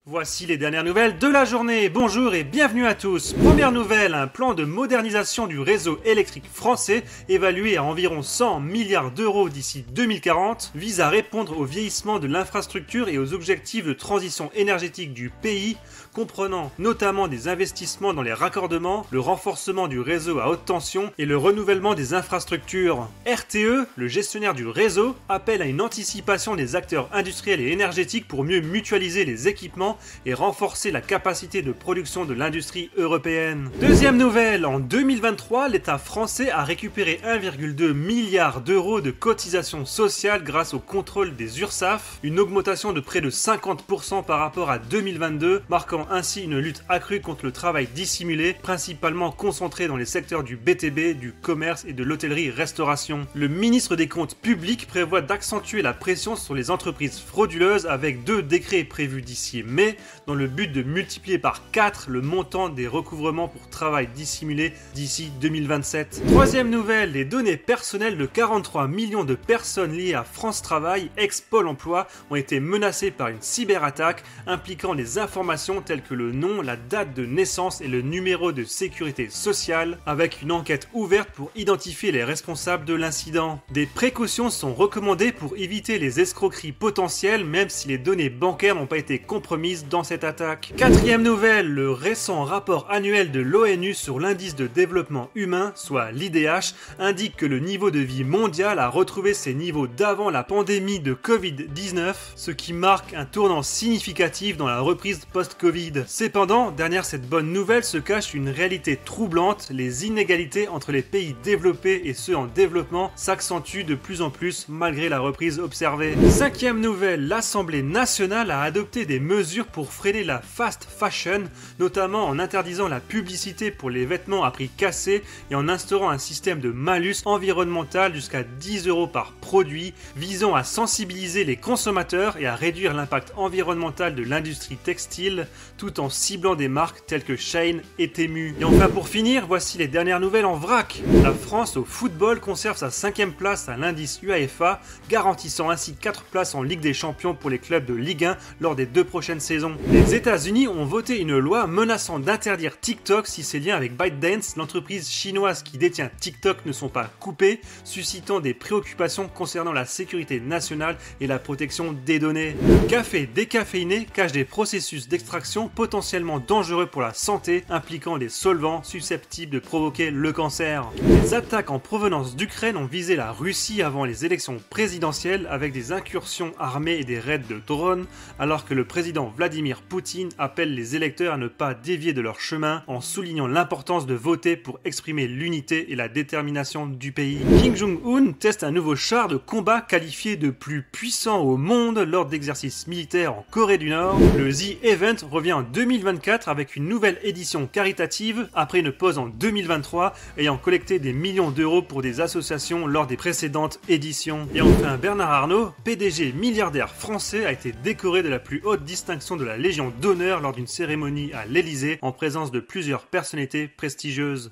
Voici les dernières nouvelles de la journée. Bonjour et bienvenue à tous. Première nouvelle, un plan de modernisation du réseau électrique français, évalué à environ 100 milliards d'euros d'ici 2040, vise à répondre au vieillissement de l'infrastructure et aux objectifs de transition énergétique du pays, comprenant notamment des investissements dans les raccordements, le renforcement du réseau à haute tension et le renouvellement des infrastructures. RTE, le gestionnaire du réseau, appelle à une anticipation des acteurs industriels et énergétiques pour mieux mutualiser les équipements et renforcer la capacité de production de l'industrie européenne. Deuxième nouvelle, en 2023, l'État français a récupéré 1,2 milliard d'euros de cotisations sociales grâce au contrôle des URSSAF, une augmentation de près de 50% par rapport à 2022, marquant ainsi une lutte accrue contre le travail dissimulé, principalement concentré dans les secteurs du BTB, du commerce et de l'hôtellerie-restauration. Le ministre des Comptes publics prévoit d'accentuer la pression sur les entreprises frauduleuses avec 2 décrets prévus d'ici mai, dans le but de multiplier par 4 le montant des recouvrements pour travail dissimulé d'ici 2027. Troisième nouvelle, les données personnelles de 43 millions de personnes liées à France Travail, ex-Pôle emploi, ont été menacées par une cyberattaque impliquant les informations telles que le nom, la date de naissance et le numéro de sécurité sociale, avec une enquête ouverte pour identifier les responsables de l'incident. Des précautions sont recommandées pour éviter les escroqueries potentielles, même si les données bancaires n'ont pas été compromises dans cette attaque. Quatrième nouvelle, le récent rapport annuel de l'ONU sur l'indice de développement humain, soit l'IDH, indique que le niveau de vie mondial a retrouvé ses niveaux d'avant la pandémie de Covid-19, ce qui marque un tournant significatif dans la reprise post-Covid. Cependant, derrière cette bonne nouvelle se cache une réalité troublante, les inégalités entre les pays développés et ceux en développement s'accentuent de plus en plus malgré la reprise observée. Cinquième nouvelle, l'Assemblée nationale a adopté des mesures pour freiner la fast fashion, notamment en interdisant la publicité pour les vêtements à prix cassé et en instaurant un système de malus environnemental jusqu'à 10 € par produit, visant à sensibiliser les consommateurs et à réduire l'impact environnemental de l'industrie textile, tout en ciblant des marques telles que Shein et Temu. Et enfin pour finir, voici les dernières nouvelles en vrac. La France au football conserve sa 5e place à l'indice UEFA, garantissant ainsi 4 places en Ligue des Champions pour les clubs de Ligue 1 lors des 2 prochaines saisons. Les États-Unis ont voté une loi menaçant d'interdire TikTok si ses liens avec ByteDance, l'entreprise chinoise qui détient TikTok, ne sont pas coupés, suscitant des préoccupations concernant la sécurité nationale et la protection des données. Le café décaféiné cache des processus d'extraction potentiellement dangereux pour la santé, impliquant des solvants susceptibles de provoquer le cancer. Les attaques en provenance d'Ukraine ont visé la Russie avant les élections présidentielles avec des incursions armées et des raids de drones, alors que le président Vladimir Poutine appelle les électeurs à ne pas dévier de leur chemin en soulignant l'importance de voter pour exprimer l'unité et la détermination du pays. Kim Jong-un teste un nouveau char de combat qualifié de plus puissant au monde lors d'exercices militaires en Corée du Nord. Le The Event revient en 2024 avec une nouvelle édition caritative après une pause en 2023 ayant collecté des millions d'euros pour des associations lors des précédentes éditions. Et enfin Bernard Arnault, PDG milliardaire français, a été décoré de la plus haute distinction de la Légion d'honneur lors d'une cérémonie à l'Elysée en présence de plusieurs personnalités prestigieuses.